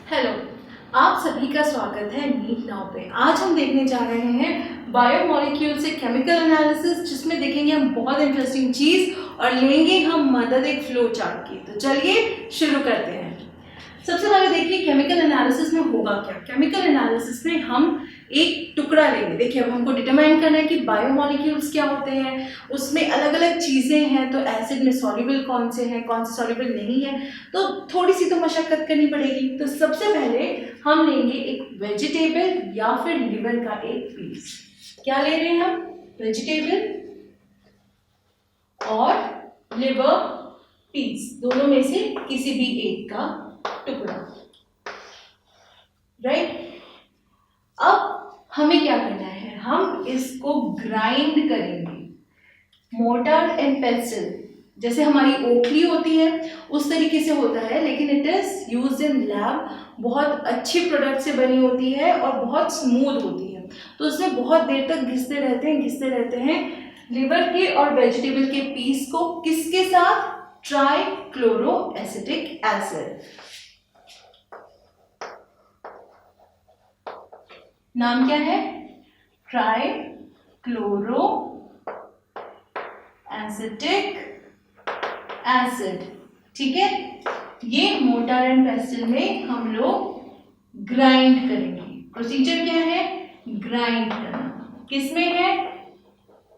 Hello, आप सभी का स्वागत है नीट नाउ पे। आज हम देखने जा रहे हैं बायोमोलिक्यूल से केमिकल एनालिसिस, जिसमें देखेंगे हम बहुत इंटरेस्टिंग चीज़ और लेंगे हम मदद एक फ्लो चार्ट की। तो चलिए शुरू करते हैं। सबसे पहले देखिए केमिकल एनालिसिस में होगा क्या। केमिकल एनालिसिस में हम एक टुकड़ा लेंगे। देखिए अब हमको डिटरमाइन करना है कि बायोमोलिक्यूल्स क्या होते हैं, उसमें अलग अलग चीज़ें हैं, तो एसिड में सॉल्युबल कौन से हैं, कौन से सॉल्युबल नहीं है, तो थोड़ी सी तो मशक्कत करनी पड़ेगी। तो सबसे पहले हम लेंगे एक वेजिटेबल या फिर लिवर का एक पीस। क्या ले रहे हैं हम? वेजिटेबल और लिवर पीस, दोनों में से किसी भी एक का टुकड़ा, राइट। अब हमें क्या करना है, हम इसको ग्राइंड करेंगे। मोर्टार एंड पेस्टल, जैसे हमारी ओखली होती है उस तरीके से होता है, लेकिन it is used in lab. बहुत अच्छी प्रोडक्ट से बनी होती है और बहुत स्मूथ होती है, तो उसमें बहुत देर तक घिसते रहते हैं लिवर के और वेजिटेबल के पीस को। किसके साथ? Trichloro acetic acid. नाम क्या है? ट्राइक्लोरो एसिटिक एसिड, ठीक है। ये मोर्टार एंड पेस्टल में हम लोग ग्राइंड करेंगे। प्रोसीजर क्या है? ग्राइंड करना। किसमें है?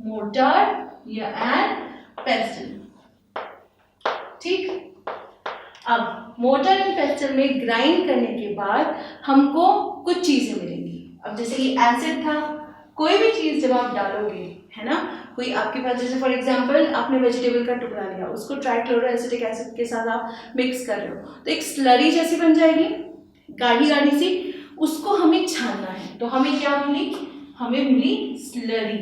मोर्टार या एंड पेस्टल, ठीक। अब मोर्टार एंड पेस्टल में ग्राइंड करने के बाद हमको कुछ चीजें मिलेंगी। अब जैसे कि एसिड था, कोई भी चीज जब आप डालोगे, है ना, कोई आपके पास, जैसे फॉर एग्जांपल आपने वेजिटेबल का टुकड़ा लिया, उसको ट्राइक्लोरो एसिटिक एसिड के साथ आप मिक्स कर रहे हो, तो एक स्लरी जैसी बन जाएगी, गाढ़ी गाढ़ी सी। उसको हमें छानना है, तो हमें क्या मिली? हमें मिली स्लरी।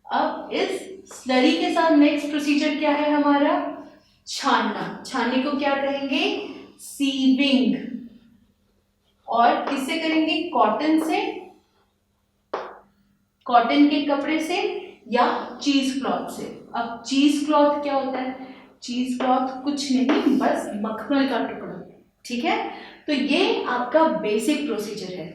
अब इस स्लरी के साथ नेक्स्ट प्रोसीजर क्या है हमारा? छानना। छानने को क्या कहेंगे? सीविंग। और किससे करेंगे? कॉटन से, कॉटन के कपड़े से या चीज क्लॉथ से। अब चीज क्लॉथ क्या होता है? चीज क्लॉथ कुछ नहीं, बस मखमल का टुकड़ा, ठीक है। तो ये आपका बेसिक प्रोसीजर है।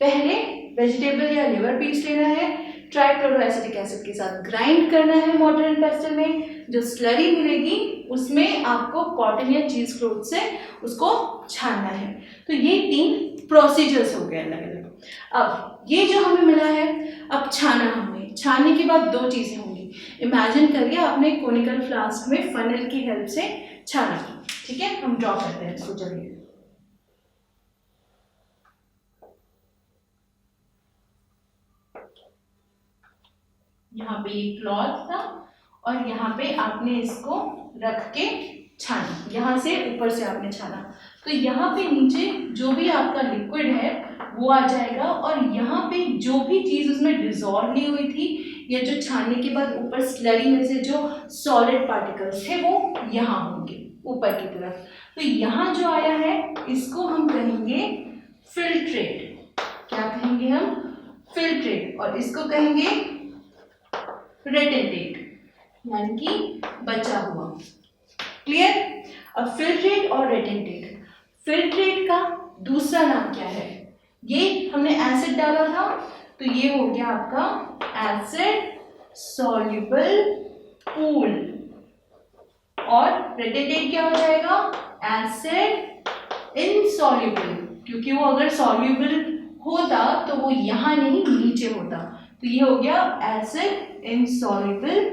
पहले वेजिटेबल या लिवर पीस लेना है, ट्राइक्लोरो एसिटिक एसिड के साथ ग्राइंड करना है मोर्टार एंड पेस्टल में। जो स्लरी मिलेगी उसमें आपको कॉटन या चीज क्लॉथ से उसको छानना है। तो ये 3 प्रोसीजर्स हो गए अलग अलग। अब ये जो हमें मिला है, अब छाना हमने। छानने के बाद 2 चीजें होंगी। इमेजिन करिए आपने कोनिकल फ्लास्क में फनल की हेल्प से छाना, ठीक है। हम ड्रॉ करते हैं इसको, चलिए। यहाँ पे ये क्लॉथ था और यहाँ पे आपने इसको रख के छाना, यहाँ से ऊपर से आपने छाना, तो यहाँ पे नीचे जो भी आपका लिक्विड है वो आ जाएगा, और यहाँ पे जो भी चीज उसमें डिसॉल्व नहीं हुई थी या जो छानने के बाद ऊपर स्लरी में से जो सॉलिड पार्टिकल्स थे वो यहाँ होंगे ऊपर की तरफ। तो यहाँ जो आया है इसको हम कहेंगे फिल्ट्रेट। क्या कहेंगे हम? फिल्ट्रेट। और इसको कहेंगे रेटेंटेट, यानी कि बचा हुआ। क्लियर? अब फिल्ट्रेट और रेटेंटेट। फिल्ट्रेट का दूसरा नाम क्या है? ये हमने एसिड डाला था, तो ये हो गया आपका एसिड सॉल्युबल पूल। और रेटेंटेट क्या हो जाएगा? एसिड इनसॉल्युबल, क्योंकि वो अगर सॉल्युबल होता तो वो यहाँ नहीं नीचे होता, तो ये हो गया एसिड इनसॉल्युबल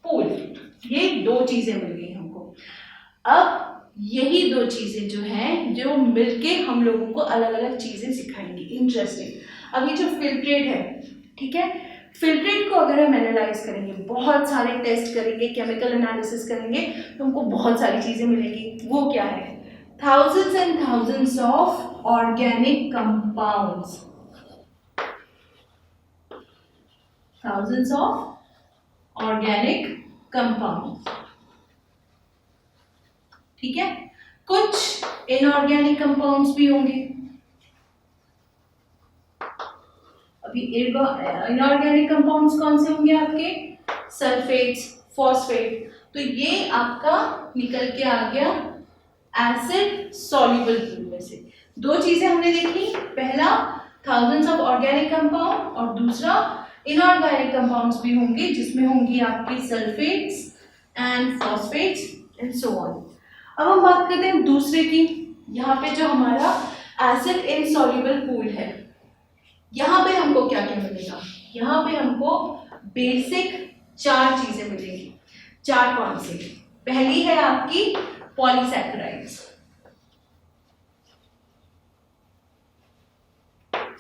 पूल। ये 2 चीजें मिल गई हमको। अब यही 2 चीजें जो हैं, जो मिलके हम लोगों को अलग अलग चीजें सिखाएंगी। इंटरेस्टिंग। अब ये जो फिल्ट्रेट है, ठीक है, फिल्ट्रेट को अगर हम एनालाइज करेंगे, बहुत सारे टेस्ट करेंगे, केमिकल एनालिसिस करेंगे, तो हमको बहुत सारी चीजें मिलेंगी। वो क्या है? thousands and thousands of organic compounds, thousands of organic compounds, ठीक है। कुछ इनऑर्गेनिक कंपाउंड्स भी होंगे। अभी इनऑर्गेनिक कंपाउंड्स कौन से होंगे आपके? Sulphates, phosphate. तो ये आपका निकल के आ गया एसिड सॉल्युबल पूल में से। दो चीजें हमने देखी, पहला थाउजेंड्स ऑफ ऑर्गेनिक कंपाउंड और दूसरा इनऑर्गेनिक कंपाउंड्स भी होंगे जिसमें होंगी आपकी sulphates and phosphates and so on. अब हम बात करते हैं दूसरे की। यहाँ पे जो हमारा एसिड इनसॉल्युबल पूल है, यहाँ पे हमको क्या क्या मिलेगा? यहाँ पे हमको बेसिक 4 चीजें मिलेंगी। 4 कौन से? पहली है आपकी पॉलीसैकेराइड्स,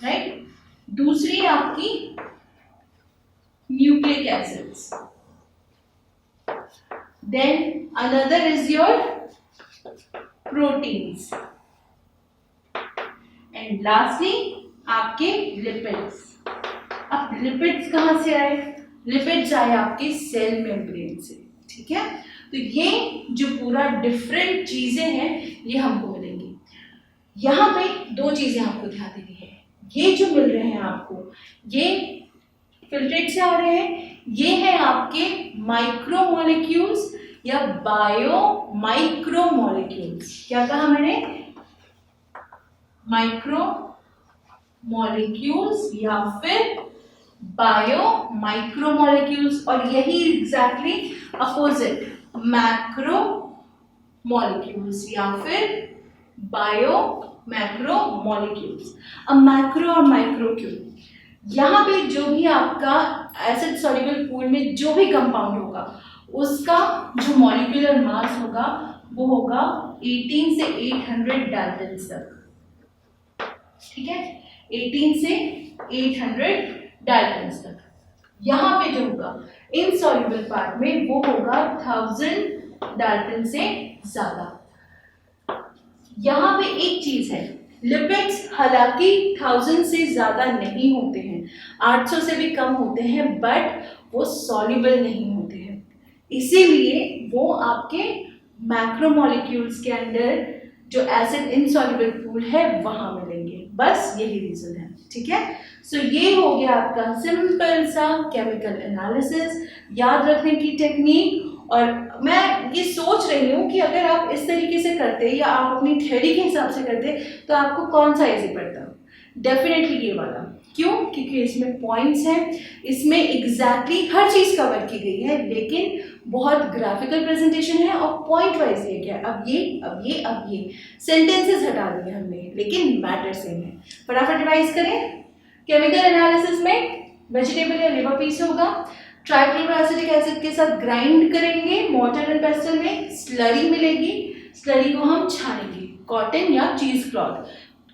राइट। दूसरी आपकी nucleic acids, then another is your proteins and lastly आपके लिपिड्स। अब लिपिड्स कहां से आए? लिपिड्स आए आपके सेल मेम्ब्रेन से, ठीक है। तो ये जो पूरा डिफरेंट चीजें हैं ये हमको मिलेंगी। यहाँ पे 2 चीजें आपको ध्यान देनी है। ये जो मिल रहे हैं आपको, ये फिल्ट्रेट से आ रहे हैं, ये है आपके माइक्रोमोलिक्यूल्स या बायो माइक्रोमोलिक्यूल्स। क्या कहा मैंने? माइक्रोमोलिक्यूल्स या फिर बायो माइक्रोमोलिक्यूल्स, और यही एग्जैक्टली अपोजिट मैक्रो मॉलिक्यूल्स या फिर बायो मैक्रो मॉलिक्यूल्स। अब मैक्रो और माइक्रो क्यों? यहाँ पे जो भी आपका एसिड सॉल्युबल पूल में जो भी कंपाउंड होगा उसका जो मॉलिक्यूलर मास होगा वो होगा 18 से 800 डाल्टन्स तक, ठीक है। 18 से 800 डाल्टन्स तक। यहाँ पे जो होगा इनसॉल्युबल पार्ट में वो होगा 1000 डाल्टन से ज्यादा। यहाँ पे एक चीज है, लिपिड्स हालांकि 1000 से ज्यादा नहीं होते हैं, 800 से भी कम होते हैं, बट वो सॉल्युबल नहीं होते हैं, इसीलिए वो आपके मैक्रोमोलिक्यूल्स के अंदर जो एसिड इनसॉल्युबल पूल है वहां मिलेंगे। बस यही रीजन है, ठीक है। सो ये हो गया आपका सिंपल सा केमिकल एनालिसिस, याद रखने की टेक्निक। और मैं ये सोच रही हूँ कि अगर आप इस तरीके से करते या आप अपनी थ्योरी के हिसाब से करते तो आपको कौन सा इजी पड़ता? डेफिनेटली ये वाला। क्यों? क्योंकि इसमें पॉइंट्स हैं, इसमें एग्जैक्टली हर चीज़ कवर की गई है, लेकिन बहुत ग्राफिकल प्रेजेंटेशन है और पॉइंट वाइज ये क्या है, अब ये अब ये अब ये सेंटेंसेस हटा दिए हमने, लेकिन मैटर सेम है। फटाफट रिवाइज करें। केमिकल एनालिसिस में वेजिटेबल या लिवर पीस होगा, ट्राइक्लोरोएसिटिक एसिड के साथ ग्राइंड करेंगे मॉर्टर एंड पेस्टल में, स्लरी मिलेगी, स्लरी को हम छानेंगे। कॉटन या चीज क्लॉथ,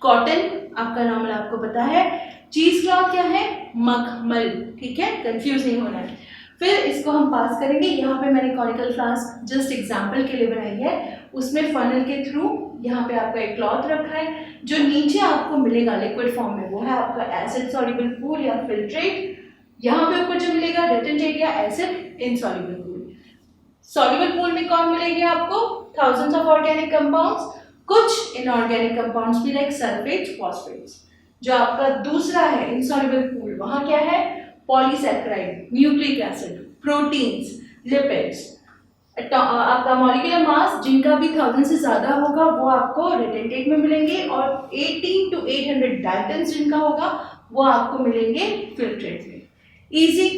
कॉटन आपका नॉर्मल आपको पता है, चीज क्लॉथ क्या है? मखमल, ठीक है, कंफ्यूज नहीं होना है। फिर इसको हम पास करेंगे। यहाँ पे मैंने कॉनिकल फ्लास्क जस्ट एग्जाम्पल के लिए बनाई है, उसमें फनल के थ्रू यहाँ पे आपका एक क्लॉथ रखा है, जो नीचे आपको मिलेगा लिक्विड फॉर्म में वो है आपका एसिड सॉल्युबल पूल या फिल्ट्रेट। यहाँ पे ऊपर जो मिलेगा रेटेंटेट या acid insoluble pool. Soluble pool में कौन मिलेंगे आपको? थाउजेंड्स ऑफ ऑर्गेनिक कंपाउंड्स, कुछ इनऑर्गेनिक कंपाउंड्स भी लाइक सल्फेट्स, फॉस्फेट्स। जो आपका दूसरा है इनसॉल्युबल पूल, वहाँ क्या है? Polysaccharide, nucleic acid, proteins, lipids. आपका मॉलिक्यूलर मास जिनका भी 1000 से ज्यादा होगा वो आपको रेटेंटेट में मिलेंगे, और 18 to 800 डाल्टन्स जिनका होगा वो आपको मिलेंगे फिल्ट्रेट में। इजी,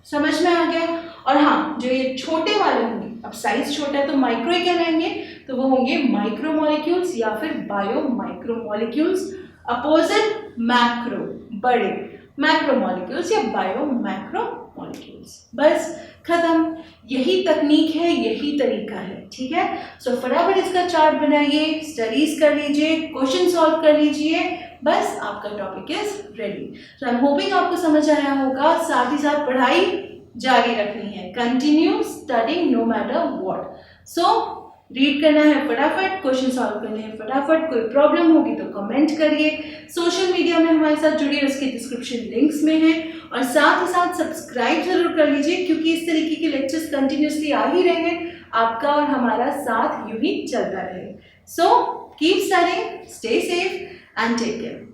समझ में आ गया। और हाँ, जो ये छोटे वाले होंगे, अब साइज छोटा है तो माइक्रो ही कहलाएंगे, तो वो होंगे माइक्रोमोलिक्यूल्स या फिर बायो माइक्रोमोलिक्यूल्स। अपोजिट मैक्रो, बड़े मैक्रोमोलिक्यूल्स या बायो मैक्रोमोलिक्यूल्स। बस खत्म, यही तकनीक है, यही तरीका है, ठीक है। सो फटाफट इसका चार्ट बनाइए, स्टडीज कर लीजिए, क्वेश्चन सॉल्व कर लीजिए, बस आपका topic is ready. So I am hoping आपको समझ आया होगा। साथ ही साथ पढ़ाई जारी रखनी है, continue studying no matter what. So read करना है फटाफट, क्वेश्चन सॉल्व करने हैं फटाफट। कोई प्रॉब्लम होगी तो कमेंट करिए। सोशल मीडिया में हमारे साथ जुड़िए, उसके डिस्क्रिप्शन लिंक्स में है, और साथ ही साथ सब्सक्राइब जरूर कर लीजिए, क्योंकि इस तरीके के लेक्चर्स कंटिन्यूसली आ ही रहे हैं। आपका और हमारा साथ यूं ही चलता रहे। So keep studying, stay safe and take care.